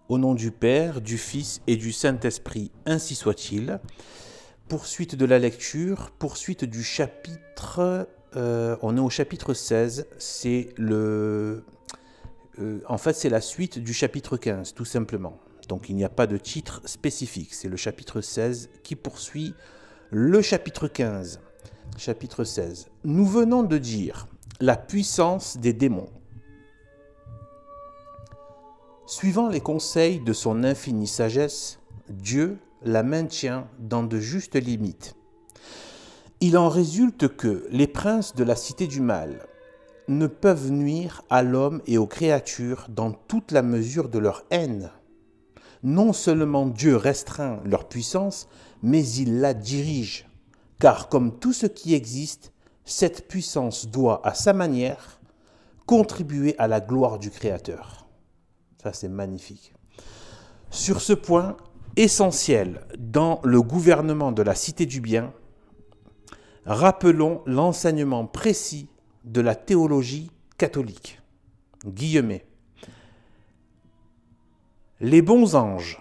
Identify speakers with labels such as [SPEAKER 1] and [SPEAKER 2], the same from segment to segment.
[SPEAKER 1] Au nom du Père, du Fils et du Saint-Esprit, ainsi soit-il. Poursuite de la lecture, poursuite du chapitre, on est au chapitre 16, en fait c'est la suite du chapitre 15, tout simplement. Donc il n'y a pas de titre spécifique, c'est le chapitre 16 qui poursuit le chapitre 15. Chapitre 16. Nous venons de dire la puissance des démons. Suivant les conseils de son infinie sagesse, Dieu la maintient dans de justes limites. Il en résulte que les princes de la cité du mal ne peuvent nuire à l'homme et aux créatures dans toute la mesure de leur haine. Non seulement Dieu restreint leur puissance, mais il la dirige, car comme tout ce qui existe, cette puissance doit, à sa manière, contribuer à la gloire du Créateur. Ça, c'est magnifique. Sur ce point essentiel dans le gouvernement de la cité du bien, rappelons l'enseignement précis de la théologie catholique. Guillemets. Les bons anges,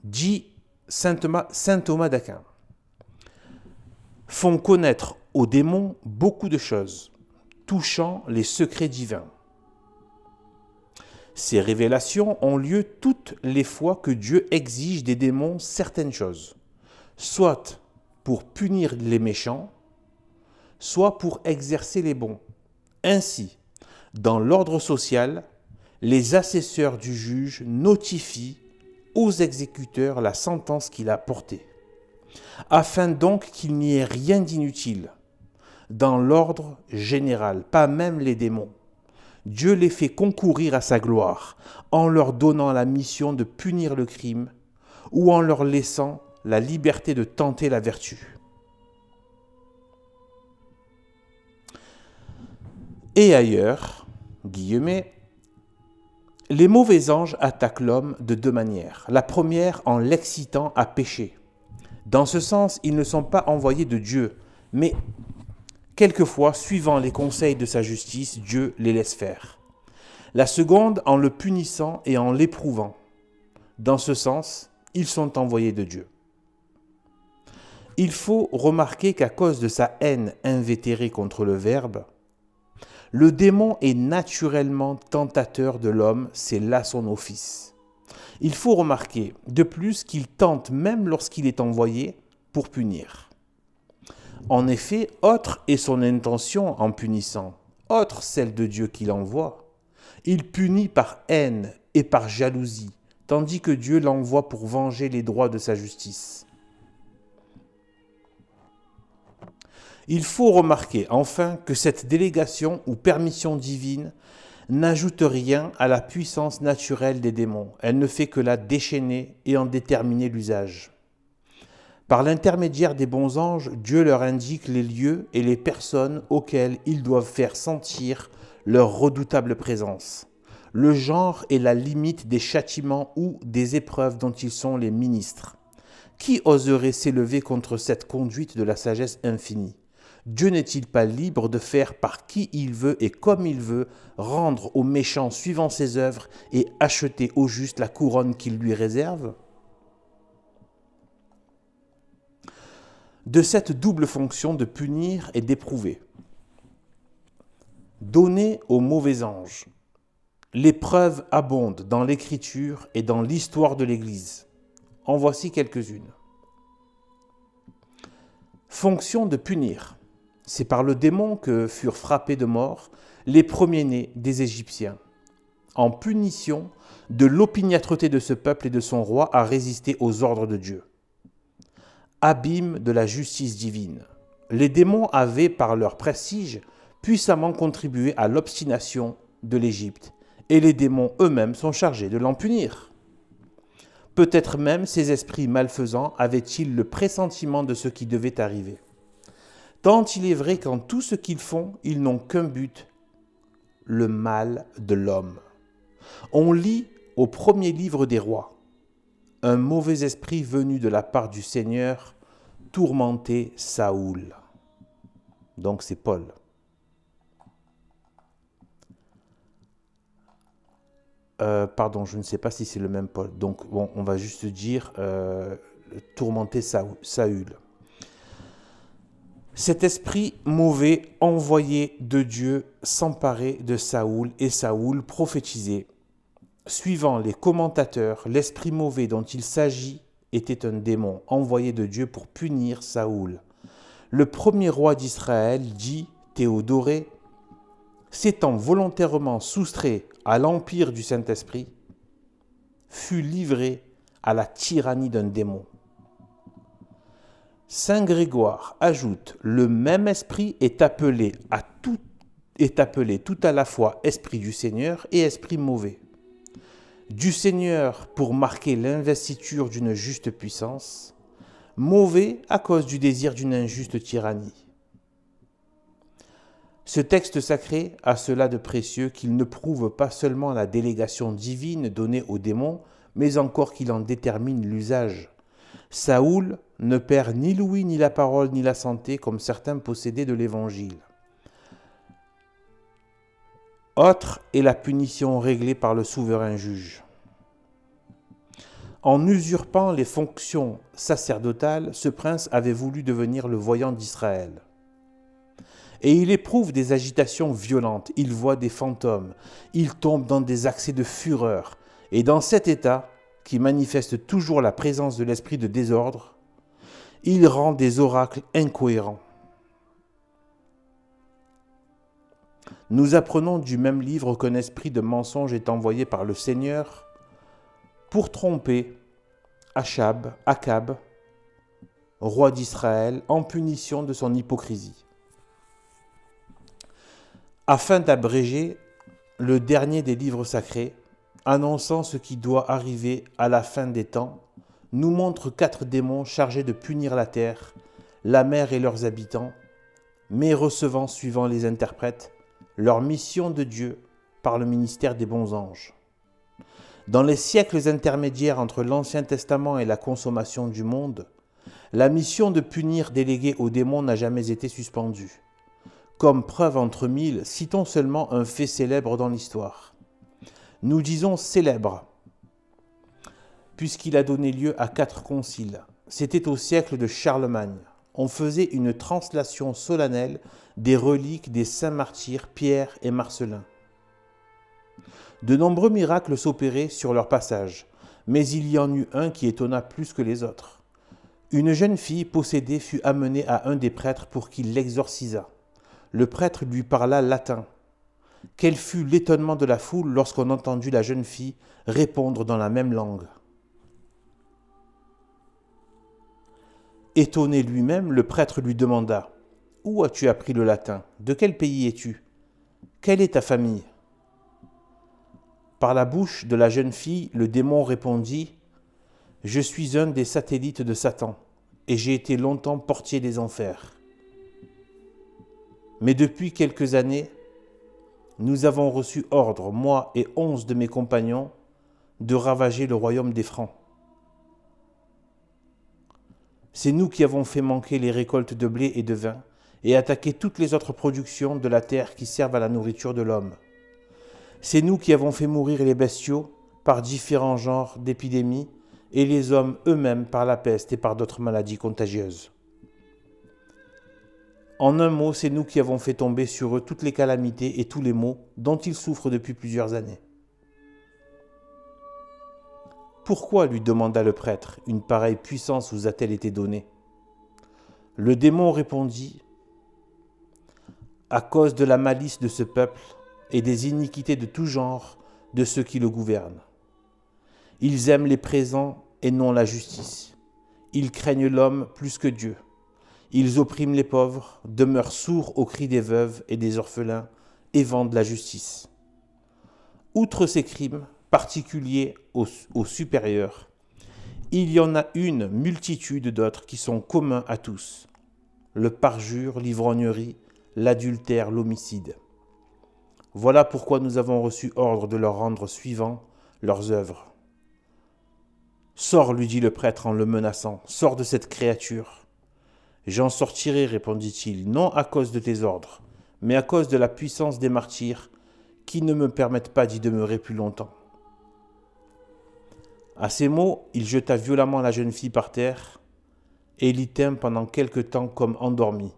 [SPEAKER 1] dit saint Thomas d'Aquin, font connaître aux démons beaucoup de choses, touchant les secrets divins. Ces révélations ont lieu toutes les fois que Dieu exige des démons certaines choses, soit pour punir les méchants, soit pour exercer les bons. Ainsi, dans l'ordre social, les assesseurs du juge notifient aux exécuteurs la sentence qu'il a portée, afin donc qu'il n'y ait rien d'inutile. Dans l'ordre général, pas même les démons, Dieu les fait concourir à sa gloire en leur donnant la mission de punir le crime ou en leur laissant la liberté de tenter la vertu. Et ailleurs, guillemets, les mauvais anges attaquent l'homme de deux manières. La première en l'excitant à pécher. Dans ce sens, ils ne sont pas envoyés de Dieu, mais quelquefois, suivant les conseils de sa justice, Dieu les laisse faire. La seconde en le punissant et en l'éprouvant. Dans ce sens, ils sont envoyés de Dieu. Il faut remarquer qu'à cause de sa haine invétérée contre le Verbe, le démon est naturellement tentateur de l'homme, c'est là son office. Il faut remarquer de plus qu'il tente même lorsqu'il est envoyé pour punir. En effet, autre est son intention en punissant, autre celle de Dieu qui l'envoie. Il punit par haine et par jalousie, tandis que Dieu l'envoie pour venger les droits de sa justice. Il faut remarquer enfin que cette délégation ou permission divine n'ajoute rien à la puissance naturelle des démons. Elle ne fait que la déchaîner et en déterminer l'usage. Par l'intermédiaire des bons anges, Dieu leur indique les lieux et les personnes auxquelles ils doivent faire sentir leur redoutable présence, le genre et la limite des châtiments ou des épreuves dont ils sont les ministres. Qui oserait s'élever contre cette conduite de la sagesse infinie ? Dieu n'est-il pas libre de faire par qui il veut et comme il veut, rendre aux méchants suivant ses œuvres et acheter au juste la couronne qu'il lui réserve ? De cette double fonction de punir et d'éprouver. Donner aux mauvais anges. Les preuves abondent dans l'Écriture et dans l'histoire de l'Église. En voici quelques-unes. Fonction de punir. C'est par le démon que furent frappés de mort les premiers-nés des Égyptiens, en punition de l'opiniâtreté de ce peuple et de son roi à résister aux ordres de Dieu. Abîme de la justice divine. Les démons avaient, par leur prestige, puissamment contribué à l'obstination de l'Égypte, et les démons eux-mêmes sont chargés de l'en punir. Peut-être même ces esprits malfaisants avaient-ils le pressentiment de ce qui devait arriver. Tant il est vrai qu'en tout ce qu'ils font, ils n'ont qu'un but, le mal de l'homme. On lit au premier livre des rois, un mauvais esprit venu de la part du Seigneur tourmentait Saoul. Donc c'est Paul. pardon, je ne sais pas si c'est le même Paul. Donc, bon, on va juste dire tourmenter Saül. Cet esprit mauvais envoyé de Dieu s'emparait de Saül et Saül prophétisait. Suivant les commentateurs, l'esprit mauvais dont il s'agit était un démon envoyé de Dieu pour punir Saül. Le premier roi d'Israël, dit Théodoré, s'étant volontairement soustrait à l'empire du Saint-Esprit, fut livré à la tyrannie d'un démon. Saint Grégoire ajoute, le même esprit est appelé tout à la fois esprit du Seigneur et esprit mauvais. Du Seigneur pour marquer l'investiture d'une juste puissance, mauvais à cause du désir d'une injuste tyrannie. Ce texte sacré a cela de précieux qu'il ne prouve pas seulement la délégation divine donnée aux démons, mais encore qu'il en détermine l'usage. Saül ne perd ni l'ouïe, ni la parole, ni la santé, comme certains possédaient de l'Évangile. Autre est la punition réglée par le souverain juge. En usurpant les fonctions sacerdotales, ce prince avait voulu devenir le voyant d'Israël. Et il éprouve des agitations violentes, il voit des fantômes, il tombe dans des accès de fureur. Et dans cet état, qui manifeste toujours la présence de l'esprit de désordre, il rend des oracles incohérents. Nous apprenons du même livre qu'un esprit de mensonge est envoyé par le Seigneur pour tromper Akab, roi d'Israël, en punition de son hypocrisie. Afin d'abréger le dernier des livres sacrés, annonçant ce qui doit arriver à la fin des temps, nous montre 4 démons chargés de punir la terre, la mer et leurs habitants, mais recevant, suivant les interprètes, leur mission de Dieu par le ministère des bons anges. Dans les siècles intermédiaires entre l'Ancien Testament et la consommation du monde, la mission de punir déléguée aux démons n'a jamais été suspendue. Comme preuve entre mille, citons seulement un fait célèbre dans l'histoire. Nous disons célèbre, puisqu'il a donné lieu à 4 conciles. C'était au siècle de Charlemagne. On faisait une translation solennelle des reliques des saints martyrs Pierre et Marcellin. De nombreux miracles s'opéraient sur leur passage, mais il y en eut un qui étonna plus que les autres. Une jeune fille possédée fut amenée à un des prêtres pour qu'il l'exorcisât. Le prêtre lui parla latin. Quel fut l'étonnement de la foule lorsqu'on entendit la jeune fille répondre dans la même langue. Étonné lui-même, le prêtre lui demanda « Où as-tu appris le latin? De quel pays es-tu? Quelle est ta famille ?» Par la bouche de la jeune fille, le démon répondit « Je suis un des satellites de Satan, et j'ai été longtemps portier des enfers. Mais depuis quelques années, nous avons reçu ordre, moi et 11 de mes compagnons, de ravager le royaume des Francs. C'est nous qui avons fait manquer les récoltes de blé et de vin, et attaqué toutes les autres productions de la terre qui servent à la nourriture de l'homme. C'est nous qui avons fait mourir les bestiaux par différents genres d'épidémies, et les hommes eux-mêmes par la peste et par d'autres maladies contagieuses. En un mot, c'est nous qui avons fait tomber sur eux toutes les calamités et tous les maux dont ils souffrent depuis plusieurs années. Pourquoi, lui demanda le prêtre, une pareille puissance vous a-t-elle été donnée? Le démon répondit, à cause de la malice de ce peuple et des iniquités de tout genre de ceux qui le gouvernent. Ils aiment les présents et non la justice. Ils craignent l'homme plus que Dieu. Ils oppriment les pauvres, demeurent sourds aux cris des veuves et des orphelins et vendent la justice. Outre ces crimes, particuliers aux supérieurs, il y en a une multitude d'autres qui sont communs à tous. Le parjure, l'ivrognerie, l'adultère, l'homicide. Voilà pourquoi nous avons reçu ordre de leur rendre suivant leurs œuvres. Sors, lui dit le prêtre en le menaçant, sors de cette créature. J'en sortirai, répondit-il, non à cause de tes ordres, mais à cause de la puissance des martyrs qui ne me permettent pas d'y demeurer plus longtemps. À ces mots, il jeta violemment la jeune fille par terre et l'y tint pendant quelque temps comme endormie.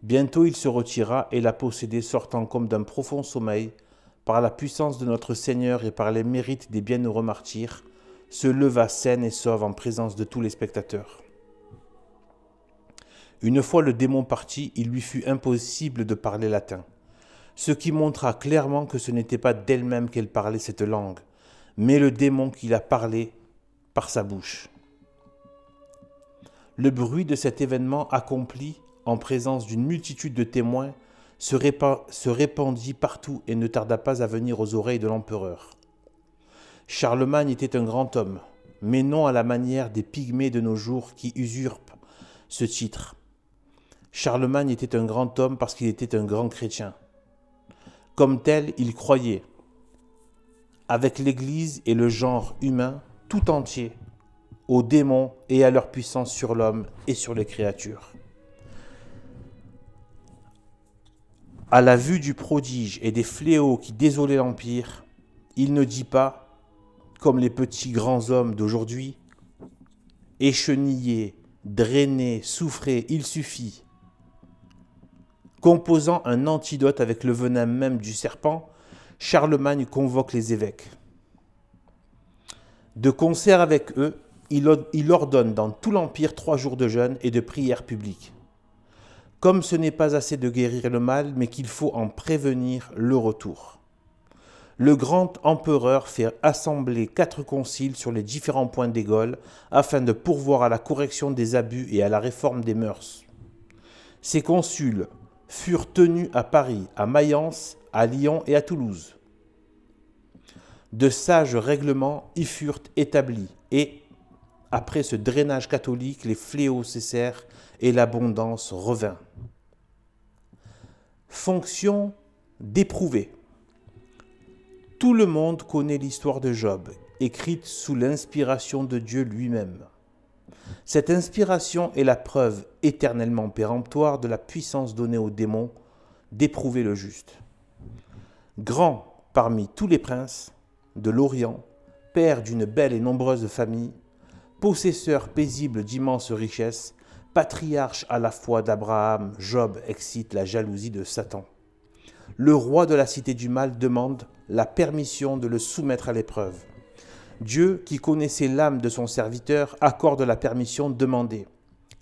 [SPEAKER 1] Bientôt il se retira et la possédée, sortant comme d'un profond sommeil, par la puissance de notre Seigneur et par les mérites des bienheureux martyrs, se leva saine et sauve en présence de tous les spectateurs. Une fois le démon parti, il lui fut impossible de parler latin, ce qui montra clairement que ce n'était pas d'elle-même qu'elle parlait cette langue, mais le démon qui la parlait par sa bouche. Le bruit de cet événement accompli, en présence d'une multitude de témoins, se répandit partout et ne tarda pas à venir aux oreilles de l'empereur. Charlemagne était un grand homme, mais non à la manière des pygmées de nos jours qui usurpent ce titre. Charlemagne était un grand homme parce qu'il était un grand chrétien. Comme tel, il croyait, avec l'Église et le genre humain tout entier, aux démons et à leur puissance sur l'homme et sur les créatures. À la vue du prodige et des fléaux qui désolaient l'Empire, il ne dit pas, comme les petits grands hommes d'aujourd'hui, « échenillez, drainez, souffrez, il suffit ». Composant un antidote avec le venin même du serpent, Charlemagne convoque les évêques. De concert avec eux, il ordonne dans tout l'Empire 3 jours de jeûne et de prière publique. Comme ce n'est pas assez de guérir le mal, mais qu'il faut en prévenir le retour. Le grand empereur fait assembler 4 conciles sur les différents points des Gaules afin de pourvoir à la correction des abus et à la réforme des mœurs. Ces consuls furent tenus à Paris, à Mayence, à Lyon et à Toulouse. De sages règlements y furent établis et, après ce drainage catholique, les fléaux cessèrent et l'abondance revint. Fonction d'éprouver. Tout le monde connaît l'histoire de Job, écrite sous l'inspiration de Dieu lui-même. Cette inspiration est la preuve éternellement péremptoire de la puissance donnée aux démons d'éprouver le juste. Grand parmi tous les princes de l'Orient, père d'une belle et nombreuse famille, possesseur paisible d'immenses richesses, patriarche à la fois d'Abraham, Job excite la jalousie de Satan. Le roi de la cité du mal demande la permission de le soumettre à l'épreuve. Dieu, qui connaissait l'âme de son serviteur, accorde la permission demandée.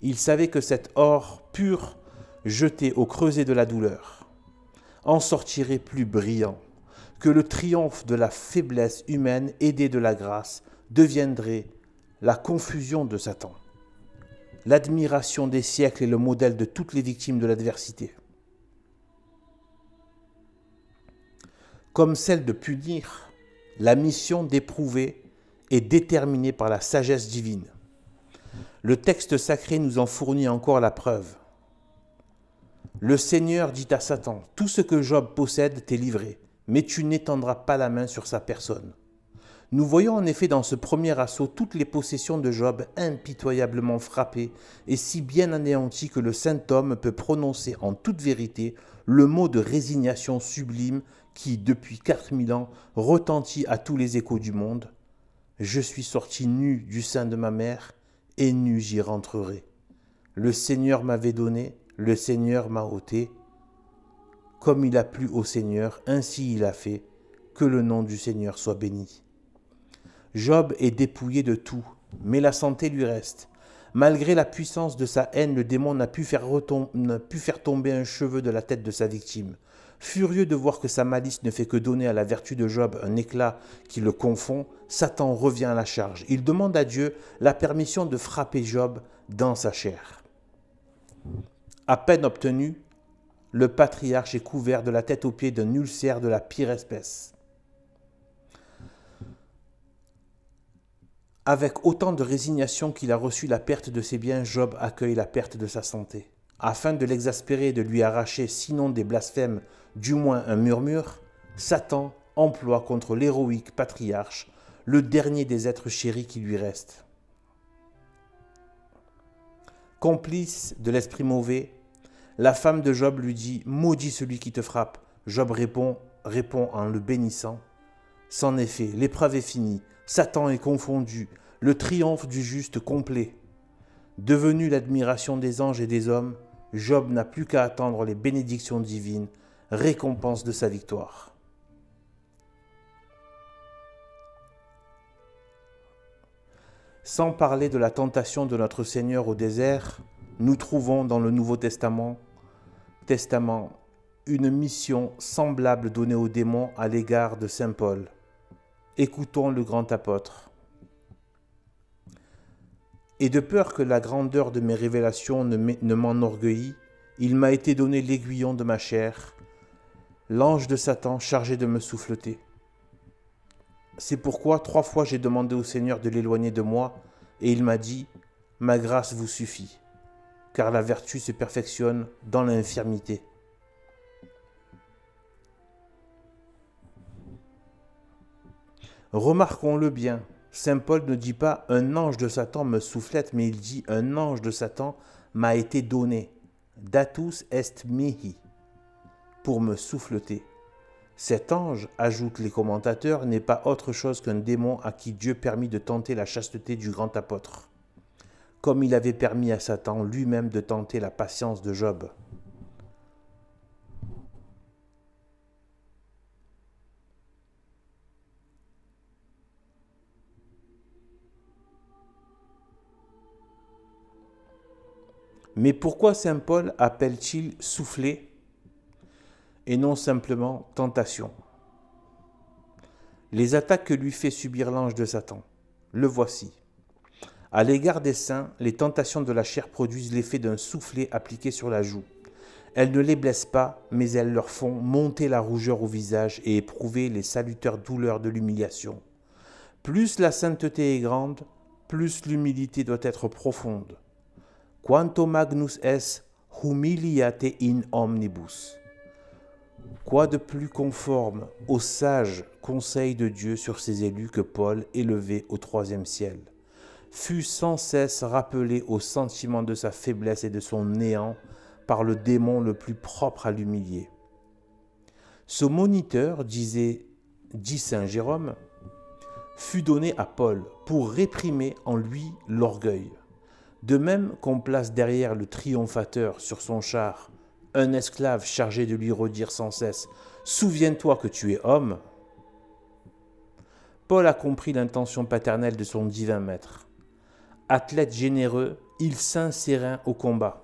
[SPEAKER 1] Il savait que cet or pur, jeté au creuset de la douleur, en sortirait plus brillant, que le triomphe de la faiblesse humaine aidé de la grâce deviendrait la confusion de Satan. L'admiration des siècles est le modèle de toutes les victimes de l'adversité. Comme celle de punir, la mission d'éprouver est déterminée par la sagesse divine. Le texte sacré nous en fournit encore la preuve. Le Seigneur dit à Satan, « Tout ce que Job possède t'est livré, mais tu n'étendras pas la main sur sa personne. » Nous voyons en effet dans ce premier assaut toutes les possessions de Job impitoyablement frappées et si bien anéanties que le saint homme peut prononcer en toute vérité le mot de résignation sublime qui, depuis 4000 ans, retentit à tous les échos du monde. « Je suis sorti nu du sein de ma mère, et nu j'y rentrerai. Le Seigneur m'avait donné, le Seigneur m'a ôté. Comme il a plu au Seigneur, ainsi il a fait, que le nom du Seigneur soit béni. » Job est dépouillé de tout, mais la santé lui reste. Malgré la puissance de sa haine, le démon n'a pu faire tomber un cheveu de la tête de sa victime. Furieux de voir que sa malice ne fait que donner à la vertu de Job un éclat qui le confond, Satan revient à la charge. Il demande à Dieu la permission de frapper Job dans sa chair. À peine obtenu, le patriarche est couvert de la tête aux pieds d'un ulcère de la pire espèce. Avec autant de résignation qu'il a reçu la perte de ses biens, Job accueille la perte de sa santé. Afin de l'exaspérer et de lui arracher, sinon des blasphèmes, du moins un murmure, Satan emploie contre l'héroïque patriarche le dernier des êtres chéris qui lui restent. Complice de l'esprit mauvais, la femme de Job lui dit « Maudit celui qui te frappe ». Job répond en le bénissant C'en est fait, l'épreuve est finie, Satan est confondu, le triomphe du juste complet. Devenu l'admiration des anges et des hommes, Job n'a plus qu'à attendre les bénédictions divines, récompense de sa victoire. Sans parler de la tentation de notre Seigneur au désert, nous trouvons dans le Nouveau Testament une mission semblable donnée aux démons à l'égard de saint Paul. Écoutons le grand apôtre. Et de peur que la grandeur de mes révélations ne m'enorgueillit, il m'a été donné l'aiguillon de ma chair, l'ange de Satan chargé de me souffleter. C'est pourquoi 3 fois j'ai demandé au Seigneur de l'éloigner de moi, et il m'a dit, « Ma grâce vous suffit, car la vertu se perfectionne dans l'infirmité. » Remarquons-le bien, saint Paul ne dit pas « un ange de Satan me soufflette », mais il dit « un ange de Satan m'a été donné, datus est mihi », pour me souffleter. Cet ange, ajoutent les commentateurs, n'est pas autre chose qu'un démon à qui Dieu permit de tenter la chasteté du grand apôtre, comme il avait permis à Satan lui-même de tenter la patience de Job. Mais pourquoi saint Paul appelle-t-il souffler et non simplement tentation? Les attaques que lui fait subir l'ange de Satan, le voici. À l'égard des saints, les tentations de la chair produisent l'effet d'un soufflet appliqué sur la joue. Elles ne les blessent pas, mais elles leur font monter la rougeur au visage et éprouver les salutaires douleurs de l'humiliation. Plus la sainteté est grande, plus l'humilité doit être profonde. Quanto magnus es humiliate in omnibus. Quoi de plus conforme au sage conseil de Dieu sur ses élus que Paul, élevé au 3e ciel, fut sans cesse rappelé au sentiment de sa faiblesse et de son néant par le démon le plus propre à l'humilier. Ce moniteur, dit saint Jérôme, fut donné à Paul pour réprimer en lui l'orgueil. De même qu'on place derrière le triomphateur sur son char un esclave chargé de lui redire sans cesse « Souviens-toi que tu es homme », Paul a compris l'intention paternelle de son divin maître. Athlète généreux, il s'inséra au combat.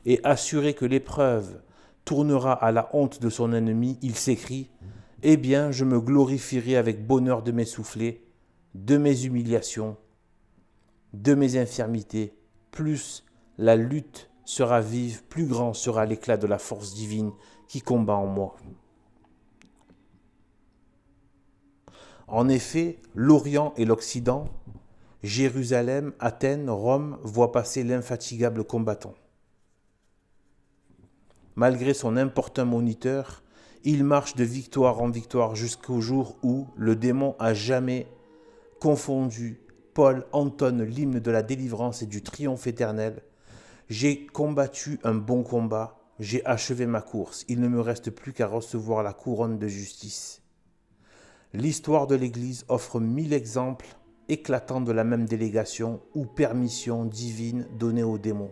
[SPEAKER 1] Et assuré que l'épreuve tournera à la honte de son ennemi, il s'écrie « Eh bien, je me glorifierai avec bonheur de mes soufflets, de mes humiliations, de mes infirmités, plus la lutte sera vive, plus grand sera l'éclat de la force divine qui combat en moi. » En effet, l'Orient et l'Occident, Jérusalem, Athènes, Rome, voient passer l'infatigable combattant. Malgré son importun moniteur, il marche de victoire en victoire jusqu'au jour où le démon a jamais confondu. Paul entonne l'hymne de la délivrance et du triomphe éternel. J'ai combattu un bon combat, j'ai achevé ma course, il ne me reste plus qu'à recevoir la couronne de justice. L'histoire de l'Église offre 1000 exemples éclatants de la même délégation ou permission divine donnée aux démons.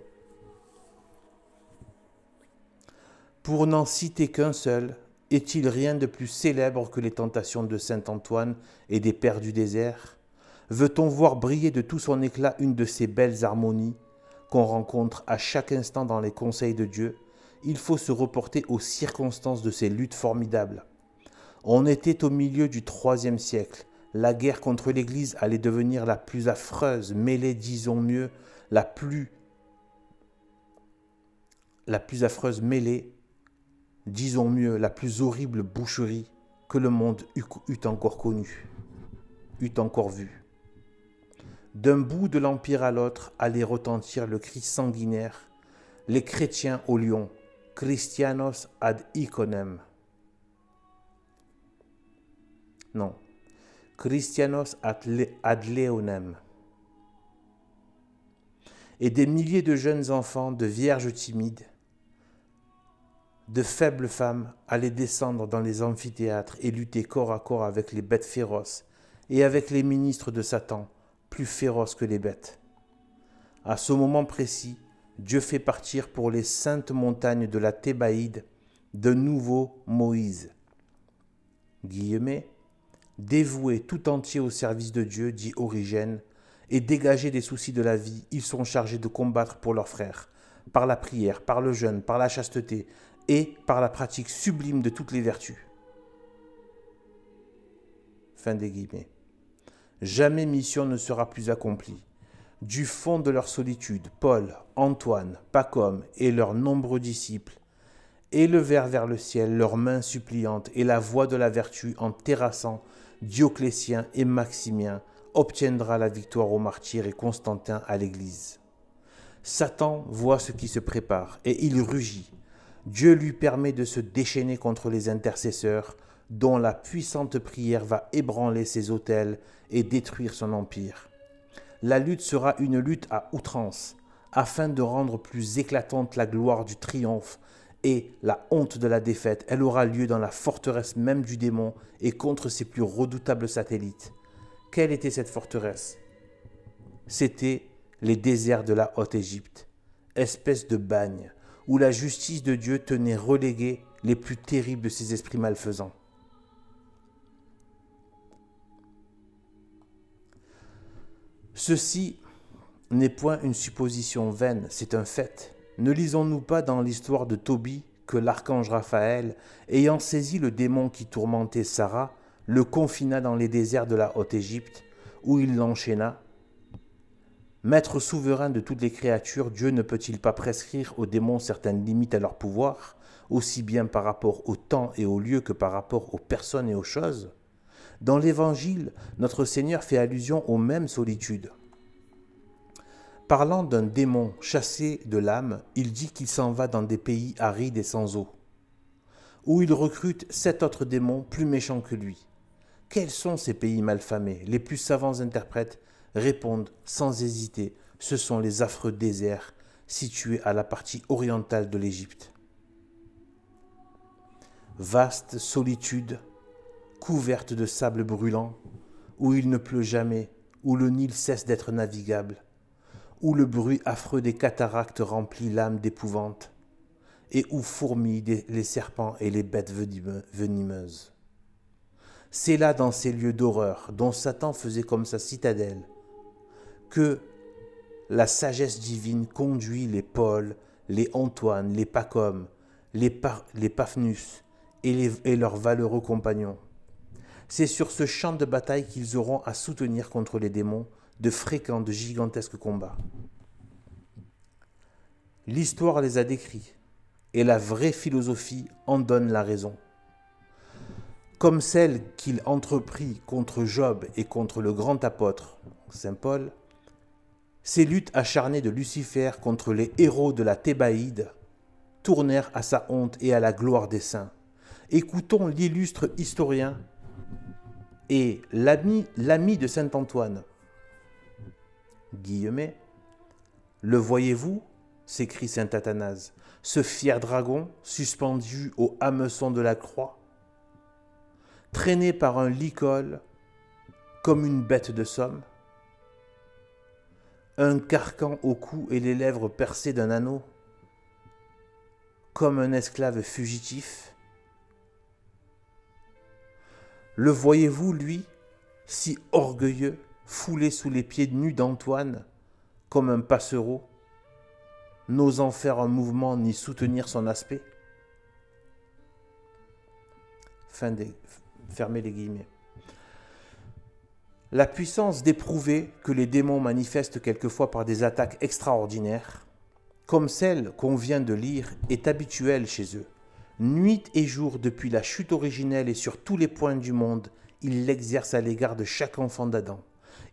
[SPEAKER 1] Pour n'en citer qu'un seul, est-il rien de plus célèbre que les tentations de saint Antoine et des pères du désert? Veut-on voir briller de tout son éclat une de ces belles harmonies qu'on rencontre à chaque instant dans les conseils de Dieu? Il faut se reporter aux circonstances de ces luttes formidables. On était au milieu du IIIe siècle. La guerre contre l'Église allait devenir la plus affreuse, mêlée, disons mieux, la plus affreuse mêlée, disons mieux, la plus horrible boucherie que le monde eût encore connue, eût encore vue. D'un bout de l'Empire à l'autre allait retentir le cri sanguinaire, les chrétiens au lion, Christianos ad iconem. Non, Christianos ad leonem. Et des milliers de jeunes enfants, de vierges timides, De faibles femmes allaient descendre dans les amphithéâtres et lutter corps à corps avec les bêtes féroces et avec les ministres de Satan, plus féroces que les bêtes. À ce moment précis, Dieu fait partir pour les saintes montagnes de la Thébaïde de nouveau Moïse. Guillemets, dévoués tout entier au service de Dieu, dit Origène, et dégagés des soucis de la vie, ils sont chargés de combattre pour leurs frères, par la prière, par le jeûne, par la chasteté et par la pratique sublime de toutes les vertus. Fin des guillemets. Jamais mission ne sera plus accomplie. Du fond de leur solitude, Paul, Antoine, Pacôme et leurs nombreux disciples élevèrent vers le ciel leurs mains suppliantes et la voix de la vertu en terrassant Dioclétien et Maximien obtiendra la victoire aux martyrs et Constantin à l'Église. Satan voit ce qui se prépare et il rugit. Dieu lui permet de se déchaîner contre les intercesseurs dont la puissante prière va ébranler ses autels et détruire son empire. La lutte sera une lutte à outrance, afin de rendre plus éclatante la gloire du triomphe et la honte de la défaite. Elle aura lieu dans la forteresse même du démon et contre ses plus redoutables satellites. Quelle était cette forteresse? C'était les déserts de la Haute-Égypte, espèce de bagne où la justice de Dieu tenait relégués les plus terribles de ses esprits malfaisants. Ceci n'est point une supposition vaine, c'est un fait. Ne lisons-nous pas dans l'histoire de Tobie que l'archange Raphaël, ayant saisi le démon qui tourmentait Sarah, le confina dans les déserts de la Haute-Égypte, où il l'enchaîna. Maître souverain de toutes les créatures, Dieu ne peut-il pas prescrire aux démons certaines limites à leur pouvoir, aussi bien par rapport au temps et au lieu que par rapport aux personnes et aux choses? Dans l'Évangile, notre Seigneur fait allusion aux mêmes solitudes. Parlant d'un démon chassé de l'âme, il dit qu'il s'en va dans des pays arides et sans eau, où il recrute 7 autres démons plus méchants que lui. Quels sont ces pays malfamés? Les plus savants interprètes répondent sans hésiter, ce sont les affreux déserts situés à la partie orientale de l'Égypte. Vaste solitude, couverte de sable brûlant, où il ne pleut jamais, où le Nil cesse d'être navigable, où le bruit affreux des cataractes remplit l'âme d'épouvante, et où fourmillent les serpents et les bêtes venimeuses. C'est là, dans ces lieux d'horreur, dont Satan faisait comme sa citadelle, que la sagesse divine conduit les Paul, les Antoine, les Pacôme, les Paphnus et leurs valeureux compagnons. C'est sur ce champ de bataille qu'ils auront à soutenir contre les démons de fréquents, de gigantesques combats. L'histoire les a décrits, et la vraie philosophie en donne la raison. Comme celle qu'il entreprit contre Job et contre le grand apôtre, Saint Paul, ces luttes acharnées de Lucifer contre les héros de la Thébaïde tournèrent à sa honte et à la gloire des saints. Écoutons l'illustre historien et l'ami de saint Antoine. Guillemets, le voyez-vous, s'écrie saint Athanase, ce fier dragon suspendu au hameçon de la croix, traîné par un licol comme une bête de somme, un carcan au cou et les lèvres percées d'un anneau, comme un esclave fugitif. Le voyez-vous, lui, si orgueilleux, foulé sous les pieds nus d'Antoine, comme un passereau, n'osant faire un mouvement ni soutenir son aspect? Fermez les guillemets. La puissance d'éprouver que les démons manifestent quelquefois par des attaques extraordinaires, comme celle qu'on vient de lire, est habituelle chez eux. Nuit et jour, depuis la chute originelle et sur tous les points du monde, ils l'exercent à l'égard de chaque enfant d'Adam.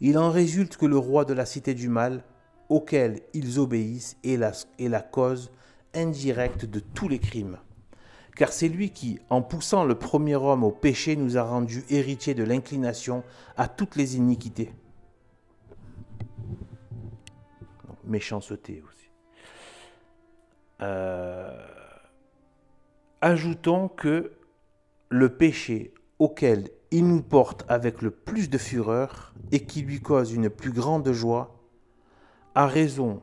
[SPEAKER 1] Il en résulte que le roi de la cité du mal, auquel ils obéissent, est la cause indirecte de tous les crimes. Car c'est lui qui, en poussant le premier homme au péché, nous a rendus héritiers de l'inclination à toutes les iniquités. Donc, méchanceté aussi. Ajoutons que le péché auquel il nous porte avec le plus de fureur et qui lui cause une plus grande joie, à raison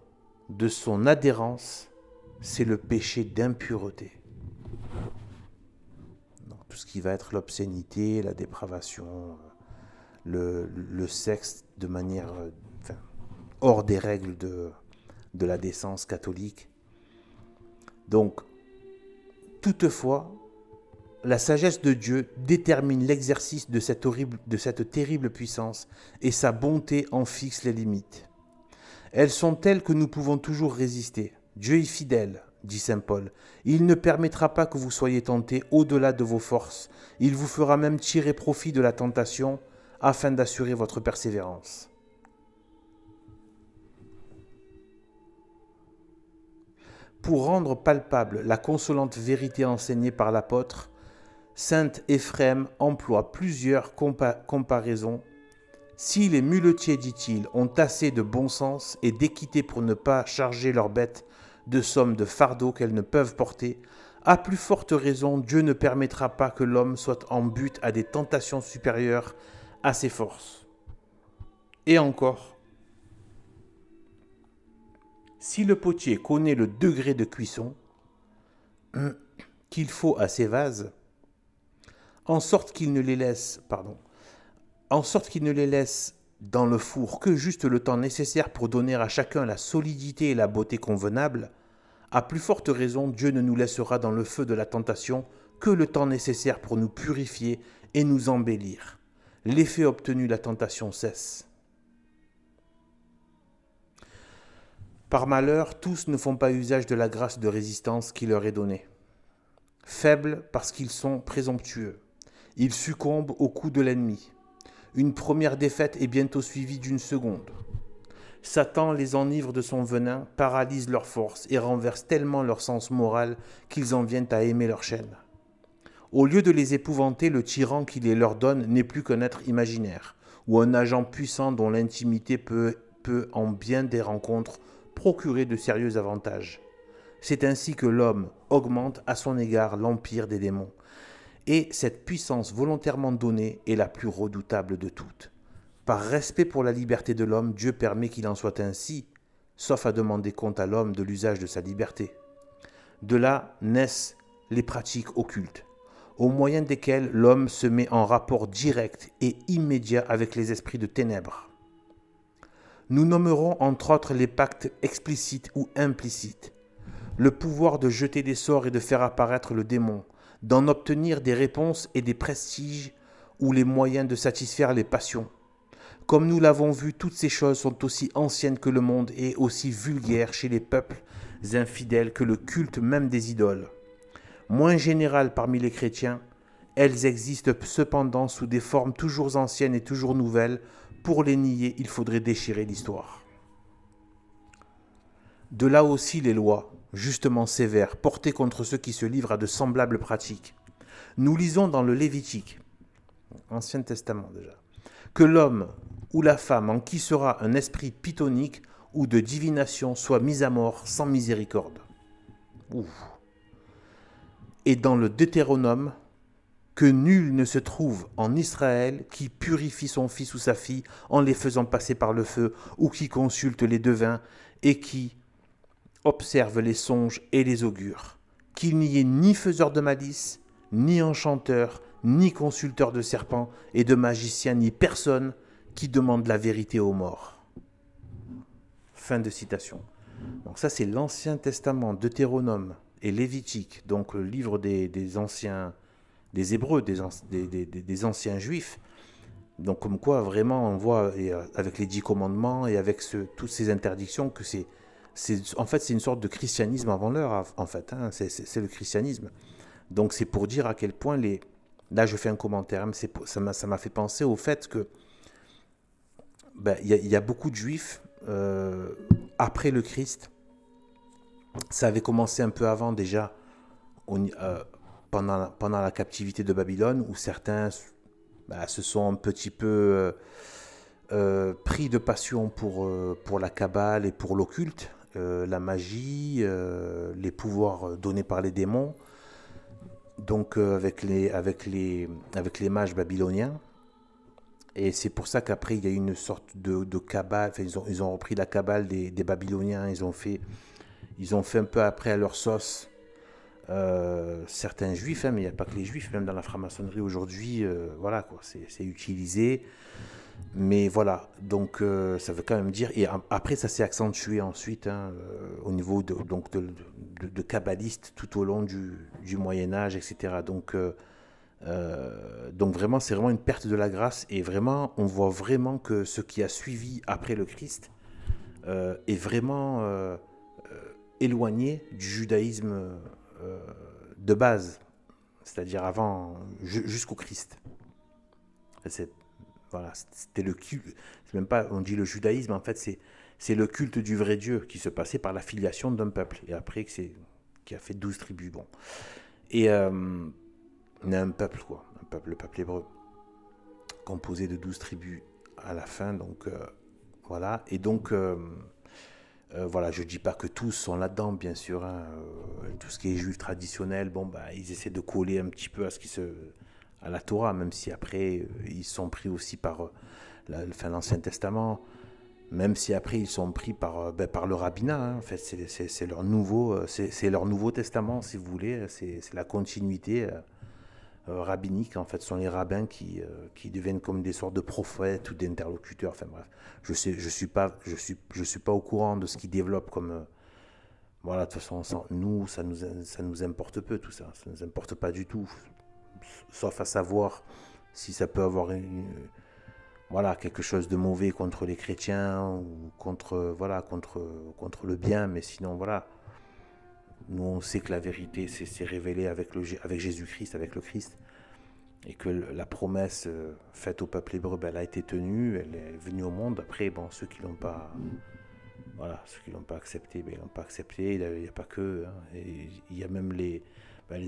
[SPEAKER 1] de son adhérence, c'est le péché d'impureté. Donc, tout ce qui va être l'obscénité, la dépravation, le sexe de manière hors des règles de la décence catholique. Donc, toutefois, la sagesse de Dieu détermine l'exercice de cette terrible puissance et sa bonté en fixe les limites. Elles sont telles que nous pouvons toujours résister. Dieu est fidèle, dit saint Paul. Il ne permettra pas que vous soyez tentés au-delà de vos forces. Il vous fera même tirer profit de la tentation afin d'assurer votre persévérance. Pour rendre palpable la consolante vérité enseignée par l'apôtre, saint Éphrem emploie plusieurs comparaisons. Si les muletiers, dit-il, ont assez de bon sens et d'équité pour ne pas charger leurs bêtes de sommes de fardeaux qu'elles ne peuvent porter, à plus forte raison, Dieu ne permettra pas que l'homme soit en butte à des tentations supérieures à ses forces. Et encore, si le potier connaît le degré de cuisson qu'il faut à ses vases, en sorte qu'il ne les laisse dans le four que juste le temps nécessaire pour donner à chacun la solidité et la beauté convenables, à plus forte raison, Dieu ne nous laissera dans le feu de la tentation que le temps nécessaire pour nous purifier et nous embellir. L'effet obtenu, la tentation cesse. Par malheur, tous ne font pas usage de la grâce de résistance qui leur est donnée. Faibles parce qu'ils sont présomptueux, ils succombent au coup de l'ennemi. Une première défaite est bientôt suivie d'une seconde. Satan les enivre de son venin, paralyse leur force et renverse tellement leur sens moral qu'ils en viennent à aimer leur chaîne. Au lieu de les épouvanter, le tyran qui les leur donne n'est plus qu'un être imaginaire, ou un agent puissant dont l'intimité peut en bien des rencontres procurer de sérieux avantages. C'est ainsi que l'homme augmente à son égard l'empire des démons. Et cette puissance volontairement donnée est la plus redoutable de toutes. Par respect pour la liberté de l'homme, Dieu permet qu'il en soit ainsi, sauf à demander compte à l'homme de l'usage de sa liberté. De là naissent les pratiques occultes, au moyen desquelles l'homme se met en rapport direct et immédiat avec les esprits de ténèbres. Nous nommerons entre autres les pactes explicites ou implicites, le pouvoir de jeter des sorts et de faire apparaître le démon, d'en obtenir des réponses et des prestiges ou les moyens de satisfaire les passions. Comme nous l'avons vu, toutes ces choses sont aussi anciennes que le monde et aussi vulgaires chez les peuples infidèles que le culte même des idoles. Moins générales parmi les chrétiens, elles existent cependant sous des formes toujours anciennes et toujours nouvelles. Pour les nier, il faudrait déchirer l'histoire. De là aussi les lois, justement sévères, portées contre ceux qui se livrent à de semblables pratiques. Nous lisons dans le Lévitique, Ancien Testament déjà, que l'homme ou la femme en qui sera un esprit pythonique ou de divination soit mis à mort sans miséricorde. Ouf. Et dans le Deutéronome, que nul ne se trouve en Israël qui purifie son fils ou sa fille en les faisant passer par le feu, ou qui consulte les devins et qui observe les songes et les augures, qu'il n'y ait ni faiseur de malice, ni enchanteur, ni consulteur de serpents et de magiciens, ni personne qui demande la vérité aux morts. Fin de citation. Donc ça c'est l'Ancien Testament, Deutéronome et Lévitique, donc le livre des anciens, des Hébreux, des anciens Juifs. Donc comme quoi vraiment on voit avec les 10 commandements et avec toutes ces interdictions que c'est une sorte de christianisme avant l'heure, en fait, hein, c'est le christianisme. Donc c'est pour dire à quel point là je fais un commentaire, hein, ça m'a fait penser au fait que y a beaucoup de juifs après le Christ. Ça avait commencé un peu avant déjà, pendant la captivité de Babylone, où certains se sont un petit peu pris de passion pour la Kabbale et pour l'occulte, la magie, les pouvoirs donnés par les démons. donc avec les mages babyloniens. Et c'est pour ça qu'après, il y a une sorte de cabale. Enfin, ils ont repris la cabale des Babyloniens. Ils ont fait un peu après à leur sauce certains juifs, hein, mais il n'y a pas que les juifs, même dans la franc-maçonnerie aujourd'hui, voilà, quoi, c'est utilisé. Mais voilà, donc ça veut quand même dire. Et après, ça s'est accentué ensuite hein, au niveau de kabbalistes tout au long du Moyen-Âge, etc. Donc vraiment, c'est vraiment une perte de la grâce. Et vraiment, on voit vraiment que ce qui a suivi après le Christ est vraiment éloigné du judaïsme de base, c'est-à-dire avant, jusqu'au Christ. C'est, voilà, c'était le culte, c'est même pas, on dit le judaïsme, en fait, c'est le culte du vrai Dieu qui se passait par la filiation d'un peuple, et après, qui a fait 12 tribus, bon. Et on a un peuple, quoi, le peuple hébreu, composé de 12 tribus à la fin, donc voilà, et donc voilà, je ne dis pas que tous sont là-dedans, bien sûr. Hein, tout ce qui est juif traditionnel, bon, bah, ils essaient de coller un petit peu à la Torah, même si après, ils sont pris aussi par l'Ancien Testament, même si après, ils sont pris par le rabbinat. Hein, en fait, c'est leur nouveau testament, si vous voulez. C'est la continuité rabbinique. En fait, ce sont les rabbins qui deviennent comme des sortes de prophètes ou d'interlocuteurs. Enfin bref, je suis pas au courant de ce qu'ils développent comme voilà. De toute façon, nous, ça nous importe peu tout ça. Ça nous importe pas du tout, sauf à savoir si ça peut avoir voilà quelque chose de mauvais contre les chrétiens ou contre le bien. Mais sinon voilà. Nous, on sait que la vérité s'est révélée avec Jésus-Christ, avec le Christ, et que la promesse faite au peuple hébreu, ben, elle a été tenue, elle est venue au monde. Après, bon, ceux qui l'ont pas, voilà, ceux qui l'ont pas accepté, ben, ils l'ont pas accepté. Il n'y a pas que, hein, et il y a même les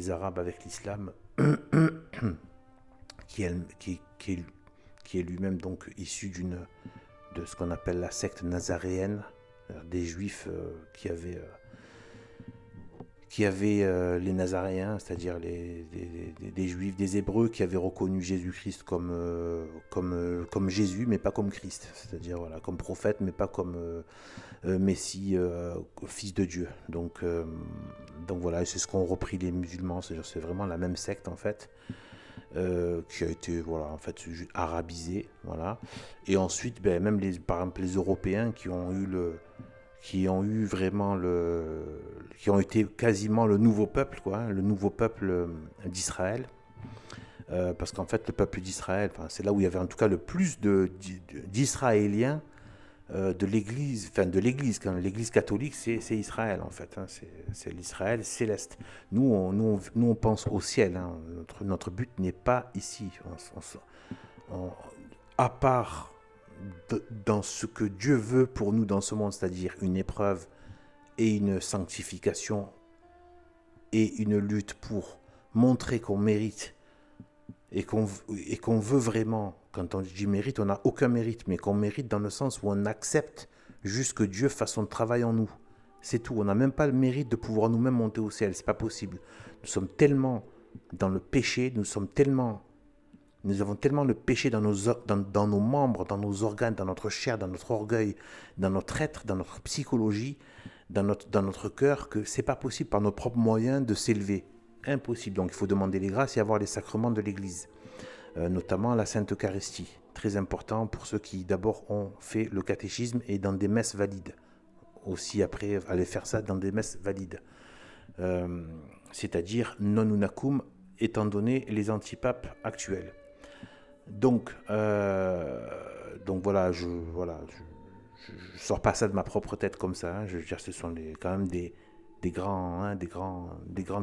[SPEAKER 1] Arabes avec l'islam, qui est, qui est lui-même donc issu de ce qu'on appelle la secte nazaréenne, des Juifs qui avaient les Nazaréens, c'est-à-dire des Juifs, des Hébreux qui avaient reconnu Jésus-Christ comme Jésus, mais pas comme Christ, c'est-à-dire voilà, comme prophète, mais pas comme Messie, fils de Dieu. Donc voilà, c'est ce qu'ont repris les musulmans, c'est vraiment la même secte en fait, qui a été voilà, en fait, arabisée. Voilà. Et ensuite, ben, même par exemple les Européens qui ont été quasiment le nouveau peuple, quoi, hein, le nouveau peuple d'Israël. Parce qu'en fait, le peuple d'Israël, enfin, c'est là où il y avait en tout cas le plus d'Israéliens de l'Église, enfin de l'Église, quand l'Église catholique, c'est Israël en fait, hein, c'est l'Israël céleste. Nous, on pense au ciel, hein, notre but n'est pas ici. À part dans ce que Dieu veut pour nous dans ce monde, c'est-à-dire une épreuve et une sanctification et une lutte pour montrer qu'on mérite et qu'on veut vraiment. Quand on dit mérite, on n'a aucun mérite, mais qu'on mérite dans le sens où on accepte juste que Dieu fasse son travail en nous. C'est tout. On n'a même pas le mérite de pouvoir nous-mêmes monter au ciel. C'est pas possible. Nous sommes tellement dans le péché, nous avons tellement le péché dans nos membres, dans nos organes, dans notre chair, dans notre orgueil, dans notre être, dans notre psychologie, dans notre cœur, que c'est pas possible par nos propres moyens de s'élever. Impossible. Donc il faut demander les grâces et avoir les sacrements de l'Église, notamment la Sainte Eucharistie. Très important pour ceux qui d'abord ont fait le catéchisme et dans des messes valides. Aussi après, aller faire ça dans des messes valides. C'est-à-dire non unacum, étant donné les antipapes actuels. Donc voilà, je sors pas ça de ma propre tête comme ça. Hein. Je veux dire, ce sont quand même des grands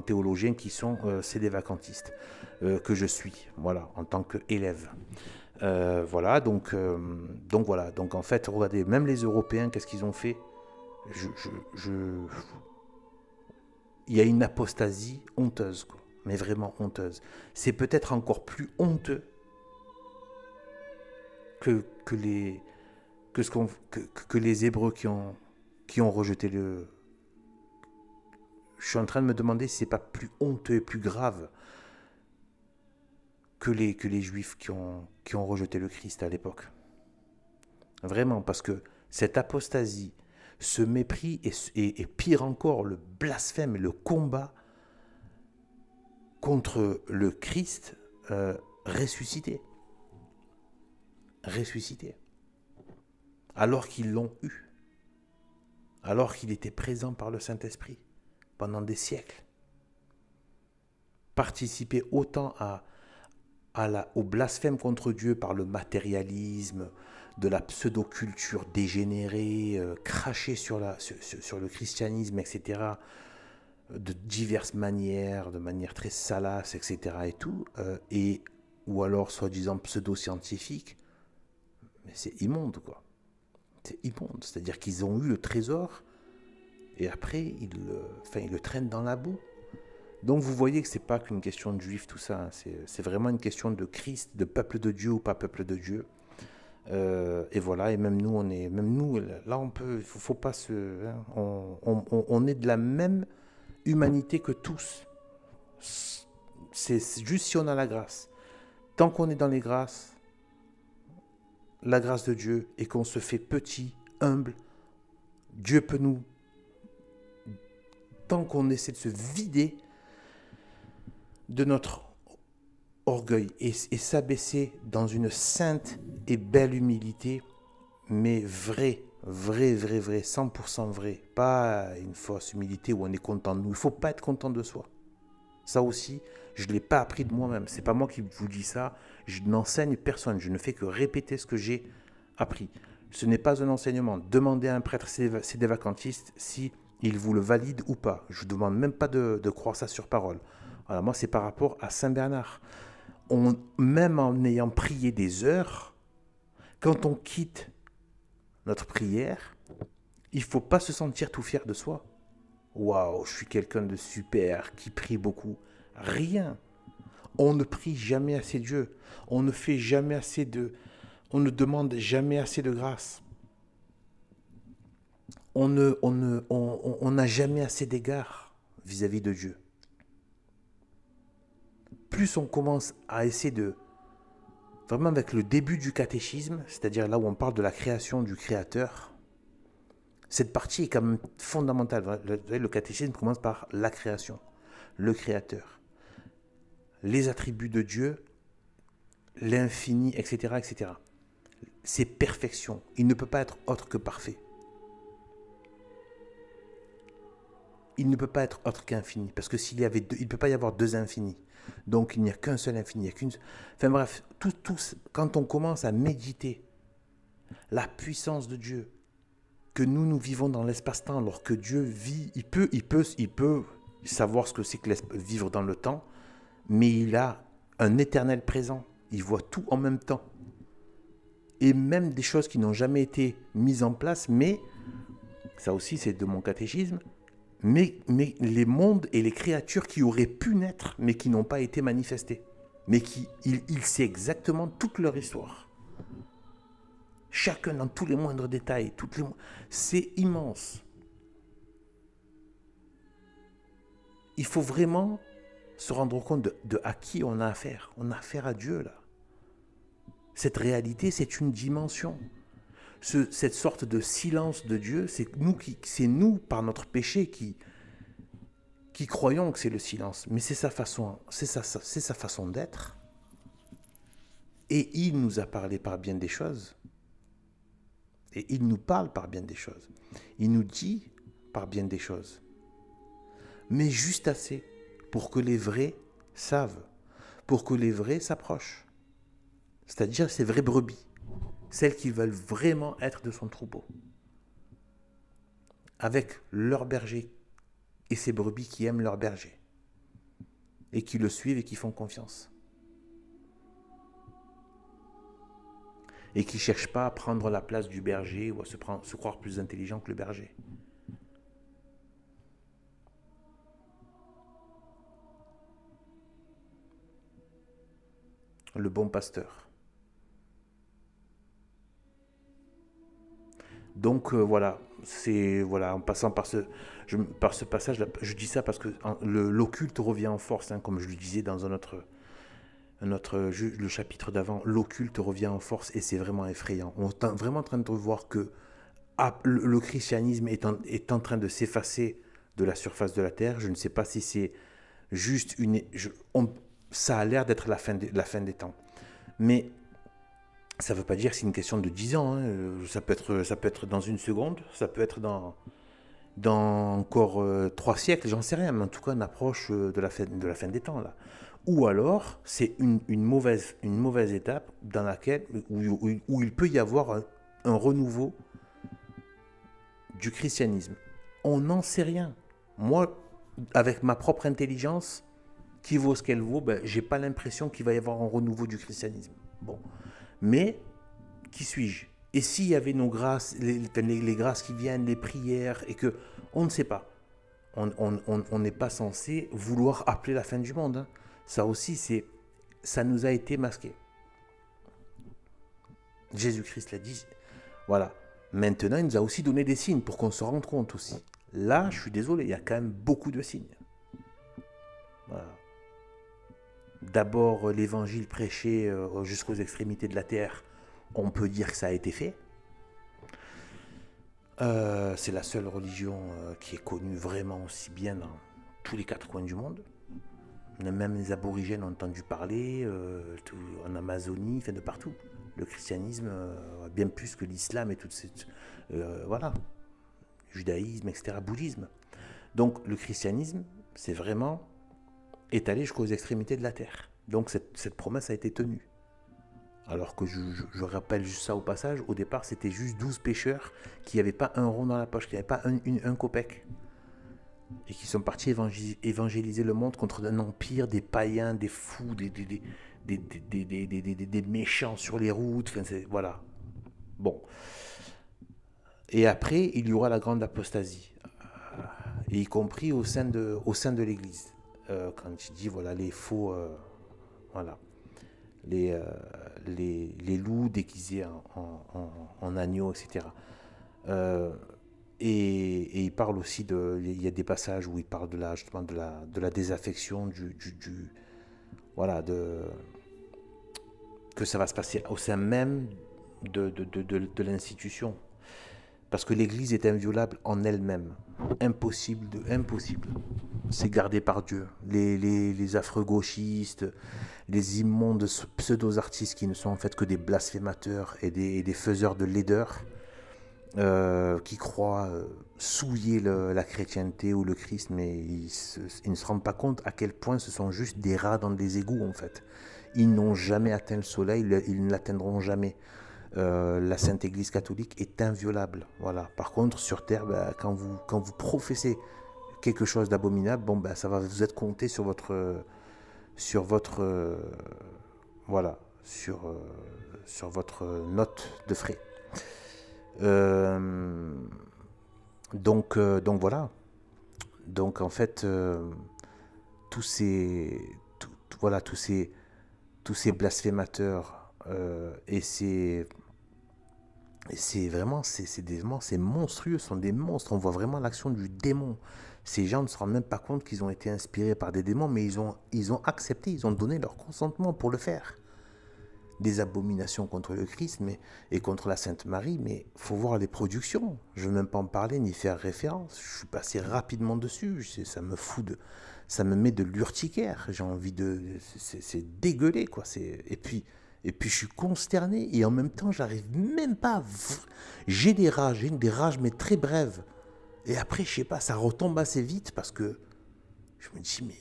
[SPEAKER 1] théologiens qui sont sédévacantistes, que je suis, voilà, en tant qu'élève. Voilà, donc voilà. Donc en fait, regardez, même les Européens, qu'est-ce qu'ils ont fait? Il y a une apostasie honteuse, quoi, mais vraiment honteuse. C'est peut-être encore plus honteux que les Hébreux qui ont rejeté le. Je suis en train de me demander si c'est pas plus honteux et plus grave que les Juifs qui ont rejeté le Christ à l'époque. Vraiment, parce que cette apostasie, ce mépris et pire encore, le blasphème et le combat contre le Christ ressuscité. Ressuscité. Alors qu'ils l'ont eu. Alors qu'il était présent par le Saint-Esprit pendant des siècles. Participer autant au blasphème contre Dieu par le matérialisme, de la pseudo-culture dégénérée, cracher sur le christianisme, etc., de diverses manières, de manière très salace, etc., et tout, ou alors soi-disant pseudo-scientifique, mais c'est immonde, quoi. C'est immonde, c'est-à-dire qu'ils ont eu le trésor, et après, ils le traînent dans la boue. Donc vous voyez que ce n'est pas qu'une question de juifs, tout ça, hein. C'est vraiment une question de Christ, de peuple de Dieu ou pas peuple de Dieu. Et voilà, et même nous, là on peut, faut pas se, hein, on est de la même humanité que tous. C'est juste si on a la grâce. Tant qu'on est dans les grâces, la grâce de Dieu, et qu'on se fait petit, humble, Dieu peut nous, tant qu'on essaie de se vider de notre orgueil et s'abaisser dans une sainte et belle humilité, mais vraie, 100% vraie, pas une fausse humilité où on est content de nous. Il ne faut pas être content de soi. Ça aussi, je ne l'ai pas appris de moi-même. Ce n'est pas moi qui vous dis ça. Je n'enseigne personne. Je ne fais que répéter ce que j'ai appris. Ce n'est pas un enseignement. Demandez à un prêtre sédévacantiste si il vous le valide ou pas. Je ne demande même pas de croire ça sur parole. Voilà, moi, c'est par rapport à Saint Bernard. Même en ayant prié des heures, quand on quitte notre prière, il ne faut pas se sentir tout fier de soi. Waouh, je suis quelqu'un de super, qui prie beaucoup. Rien. On ne prie jamais assez Dieu. On ne fait jamais assez on ne demande jamais assez de grâce. On n'a jamais assez d'égard vis-à-vis de Dieu. Plus on commence à essayer de, vraiment avec le début du catéchisme, c'est-à-dire là où on parle de la création du Créateur, cette partie est quand même fondamentale. Le catéchisme commence par la création, le Créateur, les attributs de Dieu, l'infini, etc., etc. C'est perfection. Il ne peut pas être autre que parfait. Il ne peut pas être autre qu'infini, parce que il ne peut pas y avoir deux infinis. Donc il n'y a qu'un seul infini, Enfin bref, quand on commence à méditer la puissance de Dieu, que nous vivons dans l'espace-temps, alors que Dieu vit, il peut savoir ce que c'est que vivre dans le temps, mais il a un éternel présent. Il voit tout en même temps. Et même des choses qui n'ont jamais été mises en place, mais, ça aussi c'est de mon catéchisme, mais les mondes et les créatures qui auraient pu naître, mais qui n'ont pas été manifestées. Mais il sait exactement toute leur histoire. Chacun dans tous les moindres détails. C'est immense. Il faut vraiment se rendre compte de à qui on a affaire. On a affaire à Dieu, là. Cette réalité, c'est une dimension. Cette sorte de silence de Dieu, c'est nous, par notre péché, qui croyons que c'est le silence. Mais c'est sa façon d'être. Et il nous a parlé par bien des choses. Et il nous parle par bien des choses. Il nous dit par bien des choses. Mais juste assez pour que les vrais savent, pour que les vrais s'approchent. C'est-à-dire ces vraies brebis, celles qui veulent vraiment être de son troupeau, avec leur berger et ces brebis qui aiment leur berger et qui le suivent et qui font confiance. Et qui ne cherchent pas à prendre la place du berger ou à se croire plus intelligent que le berger. Le bon pasteur. Donc voilà, en passant par ce passage, je dis ça parce que l'occulte revient en force, hein, comme je le disais dans un autre Le chapitre d'avant, l'occulte revient en force et c'est vraiment effrayant. On est vraiment en train de voir que le christianisme est en train de s'effacer de la surface de la terre. Je ne sais pas si c'est juste ça a l'air d'être la fin des temps. Mais ça ne veut pas dire que c'est une question de 10 ans. Hein. Ça peut être dans une seconde, ça peut être dans encore 3 siècles, j'en sais rien. Mais en tout cas, on approche de la fin des temps, là. Ou alors, c'est une mauvaise étape dans laquelle, où il peut y avoir un renouveau du christianisme. On n'en sait rien. Moi, avec ma propre intelligence, qui vaut ce qu'elle vaut, ben, j'ai pas l'impression qu'il va y avoir un renouveau du christianisme. Bon. Mais, qui suis-je? Et s'il y avait nos grâces, les grâces qui viennent, les prières, et que on ne sait pas. On n'est pas censé vouloir appeler la fin du monde. Hein. Ça aussi, ça nous a été masqué. Jésus-Christ l'a dit. Voilà. Maintenant, il nous a aussi donné des signes pour qu'on se rende compte aussi. Là, je suis désolé, il y a quand même beaucoup de signes. Voilà. D'abord, l'évangile prêché jusqu'aux extrémités de la terre, on peut dire que ça a été fait. C'est la seule religion qui est connue vraiment aussi bien dans tous les 4 coins du monde. Même les aborigènes ont entendu parler, en Amazonie, enfin de partout. Le christianisme, bien plus que l'islam et toute cette... voilà. Judaïsme, etc., bouddhisme. Donc le christianisme, c'est vraiment étalé jusqu'aux extrémités de la terre. Donc cette promesse a été tenue. Alors que je rappelle juste ça au passage, au départ c'était juste 12 pêcheurs qui n'avaient pas un rond dans la poche, qui n'avaient pas un copec. Et qui sont partis évangéliser le monde contre un empire, des païens, des fous, des méchants sur les routes, enfin, voilà. Bon. Et après, il y aura la grande apostasie, et y compris au sein de l'Église. Quand il dit, voilà, les faux, voilà, les loups déguisés en agneaux, etc. Et il parle aussi il y a des passages où il parle justement de la désaffection voilà, que ça va se passer au sein même de l'institution. Parce que l'Église est inviolable en elle-même. Impossible. C'est gardé par Dieu. Les affreux gauchistes, les immondes pseudo-artistes qui ne sont en fait que des blasphémateurs et des faiseurs de laideur, qui croient souiller la chrétienté ou le Christ, mais ils ne se rendent pas compte à quel point ce sont juste des rats dans des égouts en fait. Ils n'ont jamais atteint le soleil, ils ne l'atteindront jamais. La Sainte Église catholique est inviolable. Voilà. Par contre, sur terre, quand vous professez quelque chose d'abominable, bon, ça va vous être compté sur votre voilà, sur votre note de frais. Donc voilà. Donc en fait, tous ces blasphémateurs et c'est vraiment, c'est monstrueux, ce sont des monstres. On voit vraiment l'action du démon. Ces gens ne se rendent même pas compte qu'ils ont été inspirés par des démons, mais ils ont accepté, ils ont donné leur consentement pour le faire. Des abominations contre le Christ et contre la Sainte Marie, mais il faut voir les productions. Je ne veux même pas en parler ni faire référence. Je suis passé rapidement dessus. Ça me met de l'urticaire. J'ai envie c'est dégueulé, quoi. Et puis je suis consterné et en même temps, j'arrive même pas j'ai des rages, mais très brèves. Et après, je sais pas, ça retombe assez vite parce que je me dis, mais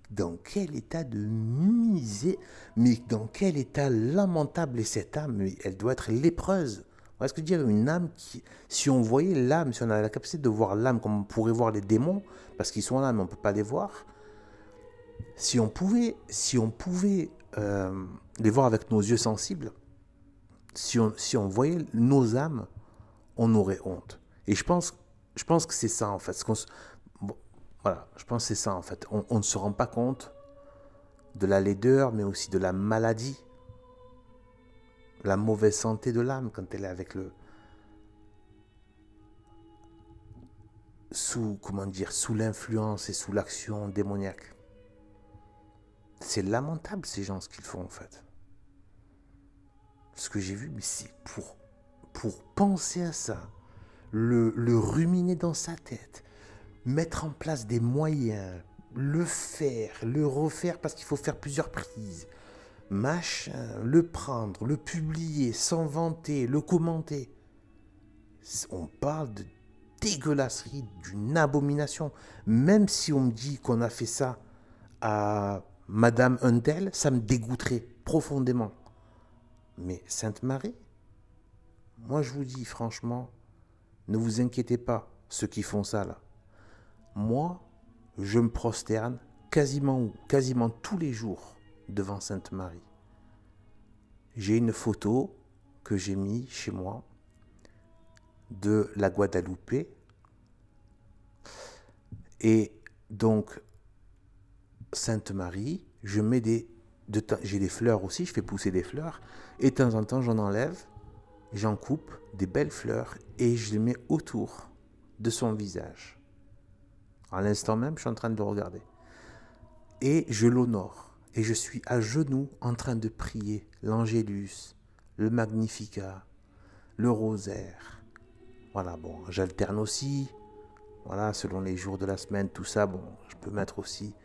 [SPEAKER 1] dans quel état de misère, mais dans quel état lamentable est cette âme, mais elle doit être lépreuse. Vous voyez ce que je veux dire, une âme qui, si on voyait l'âme, si on avait la capacité de voir l'âme comme on pourrait voir les démons, parce qu'ils sont là mais on ne peut pas les voir, si on pouvait les voir avec nos yeux sensibles, si on voyait nos âmes, on aurait honte. Et je pense que c'est ça en fait. Voilà, je pense que c'est ça en fait. On ne se rend pas compte de la laideur, mais aussi de la maladie, la mauvaise santé de l'âme quand elle est avec sous l'influence et sous l'action démoniaque. C'est lamentable ces gens ce qu'ils font en fait. Ce que j'ai vu, mais c'est pour penser à ça, le ruminer dans sa tête, mettre en place des moyens, le faire, le refaire parce qu'il faut faire plusieurs prises, machin, le prendre, le publier, s'en vanter, le commenter. On parle de dégueulasserie, d'une abomination. Même si on me dit qu'on a fait ça à Madame Untel, ça me dégoûterait profondément. Mais Sainte Marie, moi je vous dis franchement, ne vous inquiétez pas, ceux qui font ça là. Moi, je me prosterne quasiment tous les jours devant Sainte Marie. J'ai une photo que j'ai mise chez moi de la Guadeloupe. Et donc, Sainte Marie, je mets j'ai des fleurs aussi, je fais pousser des fleurs. Et de temps en temps, j'en enlève, j'en coupe des belles fleurs et je les mets autour de son visage. À l'instant même, je suis en train de le regarder. Et je l'honore. Et je suis à genoux en train de prier l'Angélus, le Magnificat, le Rosaire. Voilà, bon, j'alterne aussi. Voilà, selon les jours de la semaine, tout ça, bon, je peux mettre aussi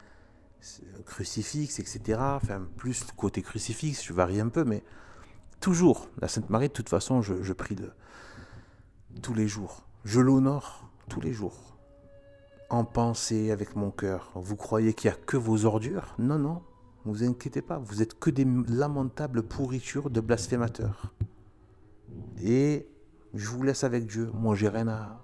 [SPEAKER 1] crucifix, etc. Enfin, plus côté crucifix, je varie un peu, mais toujours, la Sainte Marie, de toute façon, je prie tous les jours. Je l'honore tous les jours. En pensée avec mon cœur. Vous croyez qu'il n'y a que vos ordures? Non, non, ne vous inquiétez pas, vous êtes que des lamentables pourritures de blasphémateurs. Et je vous laisse avec Dieu. Moi, j'ai rien à...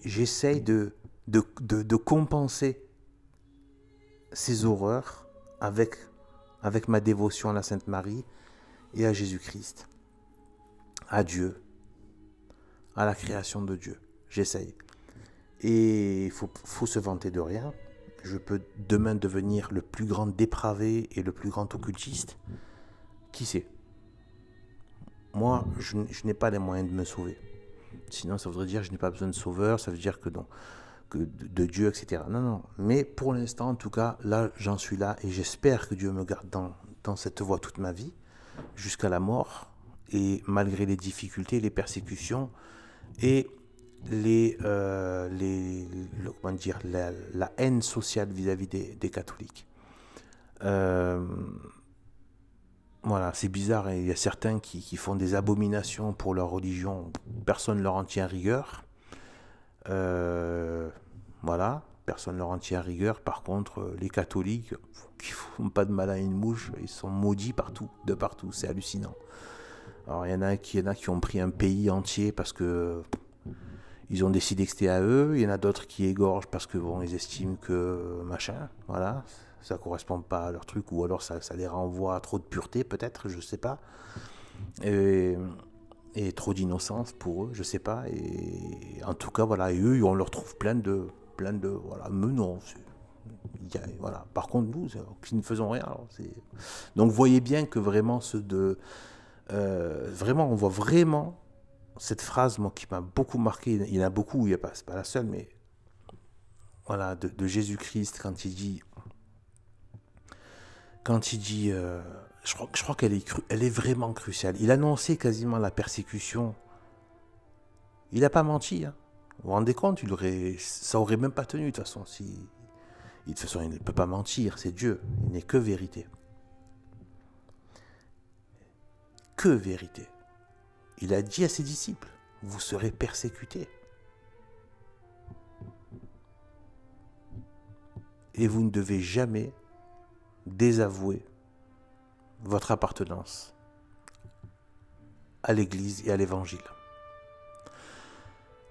[SPEAKER 1] J'essaye de compenser ces horreurs avec ma dévotion à la Sainte Marie et à Jésus-Christ, à Dieu, à la création de Dieu. J'essaye. Et il faut se vanter de rien. Je peux demain devenir le plus grand dépravé et le plus grand occultiste. Qui sait? Moi, je n'ai pas les moyens de me sauver. Sinon, ça voudrait dire que je n'ai pas besoin de sauveur, ça veut dire que non, que de Dieu, etc. Non, non. Mais pour l'instant, en tout cas, là, j'en suis là et j'espère que Dieu me garde dans cette voie toute ma vie, jusqu'à la mort, et malgré les difficultés, les persécutions et comment dire, la haine sociale vis-à-vis des catholiques. Voilà, c'est bizarre, hein. Il y a certains qui font des abominations pour leur religion, personne ne leur en tient rigueur. Voilà, personne ne leur en tient rigueur. Par contre, les catholiques, qui font pas de mal à une mouche, ils sont maudits partout, de partout, c'est hallucinant. Alors il y en a qui ont pris un pays entier parce que ils ont décidé que c'était à eux. Il y en a d'autres qui égorgent parce que bon, ils estiment que machin, voilà, ça correspond pas à leur truc, ou alors ça les renvoie à trop de pureté peut-être, je sais pas, et trop d'innocence pour eux, je sais pas. Et en tout cas voilà, et eux on leur trouve plein de voilà, mais non, voilà. Par contre nous qui ne faisons rien, alors, donc vous voyez bien que vraiment vraiment on voit vraiment cette phrase, moi, qui m'a beaucoup marqué. Il y en a beaucoup, c'est pas la seule, mais voilà, de Jésus-Christ quand il dit, je crois qu'elle elle est vraiment cruciale. Il annonçait quasiment la persécution. Il n'a pas menti, hein. Vous vous rendez compte, ça aurait même pas tenu de toute façon. De toute façon, il ne peut pas mentir, c'est Dieu. Il n'est que vérité. Que vérité. Il a dit à ses disciples, vous serez persécutés. Et vous ne devez jamais désavouer votre appartenance à l'Église et à l'Évangile,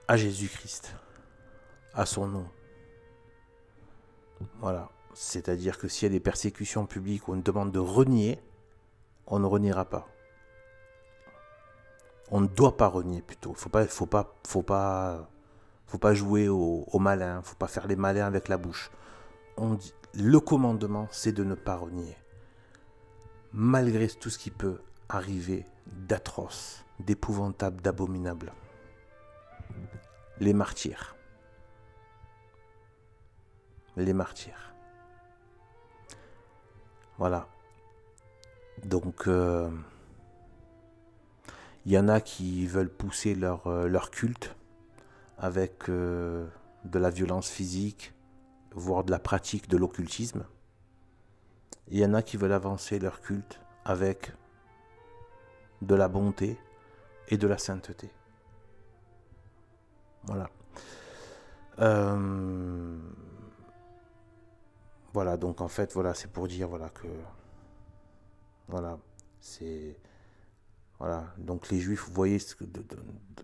[SPEAKER 1] à Jésus-Christ, à son nom. Voilà. C'est-à-dire que s'il y a des persécutions publiques où on demande de renier, on ne reniera pas. On ne doit pas renier plutôt. Faut pas jouer au malin. Faut pas faire les malins avec la bouche. Le commandement, c'est de ne pas renier. Malgré tout ce qui peut arriver d'atroce, d'épouvantable, d'abominable. Les martyrs. les martyrs. Voilà. Donc, il y en a qui veulent pousser leur culte avec de la violence physique, voire de la pratique de l'occultisme. Il y en a qui veulent avancer leur culte avec de la bonté et de la sainteté. Voilà. Voilà, donc en fait, voilà, c'est pour dire voilà, que voilà, c'est voilà, donc les Juifs, vous voyez,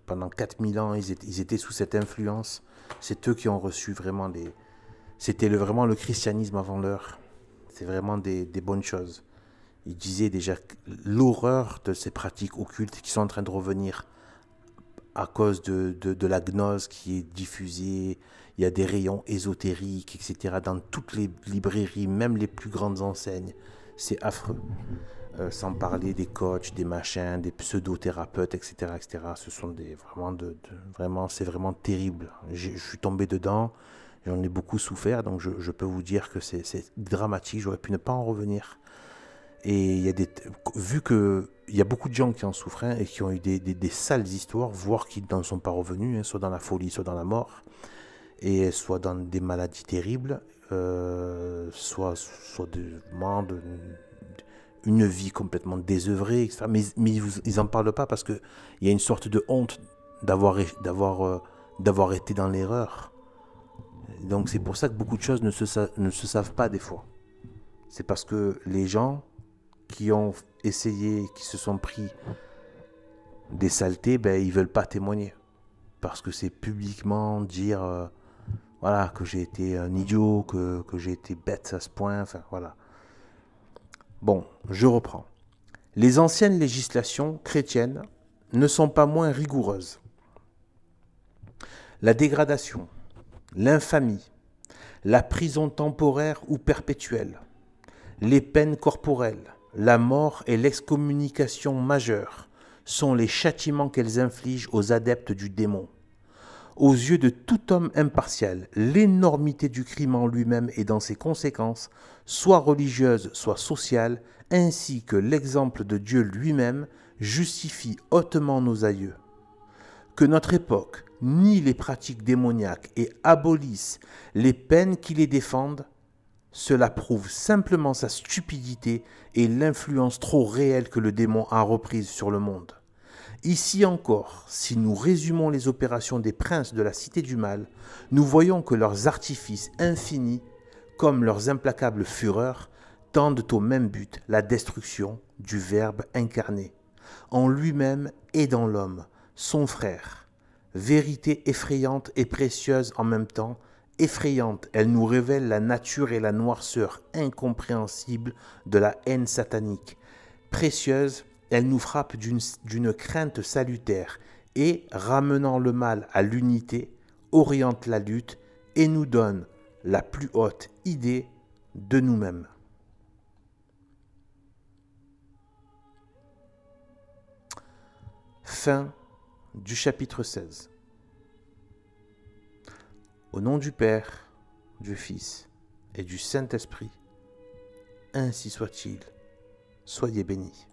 [SPEAKER 1] pendant 4000 ans, ils étaient sous cette influence. C'est eux qui ont reçu vraiment c'était vraiment le christianisme avant l'heure. C'est vraiment des bonnes choses. Ils disaient déjà l'horreur de ces pratiques occultes qui sont en train de revenir à cause de la gnose qui est diffusée. Il y a des rayons ésotériques, etc. dans toutes les librairies, même les plus grandes enseignes. C'est affreux. Sans parler des coachs, des machins, des pseudo-thérapeutes, etc., etc. Ce sont vraiment, c'est vraiment terrible. Je suis tombé dedans, j'en ai beaucoup souffert, donc je peux vous dire que c'est dramatique. J'aurais pu ne pas en revenir. Et vu qu'il y a beaucoup de gens qui en souffraient et qui ont eu des sales histoires, voire qui n'en sont pas revenus, hein, soit dans la folie, soit dans la mort, et soit dans des maladies terribles, soit une vie complètement désœuvrée, etc. Mais ils n'en parlent pas parce qu'il y a une sorte de honte d'avoir été dans l'erreur. Donc c'est pour ça que beaucoup de choses ne se savent pas des fois. C'est parce que les gens qui ont essayé, qui se sont pris des saletés, ben, ils ne veulent pas témoigner. Parce que c'est publiquement dire voilà, que j'ai été un idiot, que j'ai été bête à ce point, enfin voilà. Bon, je reprends. Les anciennes législations chrétiennes ne sont pas moins rigoureuses. La dégradation, l'infamie, la prison temporaire ou perpétuelle, les peines corporelles, la mort et l'excommunication majeure sont les châtiments qu'elles infligent aux adeptes du démon. Aux yeux de tout homme impartial, l'énormité du crime en lui-même et dans ses conséquences, soit religieuses, soit sociales, ainsi que l'exemple de Dieu lui-même, justifie hautement nos aïeux. Que notre époque nie les pratiques démoniaques et abolisse les peines qui les défendent, cela prouve simplement sa stupidité et l'influence trop réelle que le démon a reprise sur le monde. Ici encore, si nous résumons les opérations des princes de la cité du mal, nous voyons que leurs artifices infinis, comme leurs implacables fureurs, tendent au même but, la destruction du Verbe incarné, en lui-même et dans l'homme, son frère. Vérité effrayante et précieuse en même temps, effrayante, elle nous révèle la nature et la noirceur incompréhensible de la haine satanique. Précieuse, elle nous frappe d'une crainte salutaire et, ramenant le mal à l'unité, oriente la lutte et nous donne la plus haute idée de nous-mêmes. Fin du chapitre 16. Au nom du Père, du Fils et du Saint-Esprit, ainsi soit-il. Soyez bénis.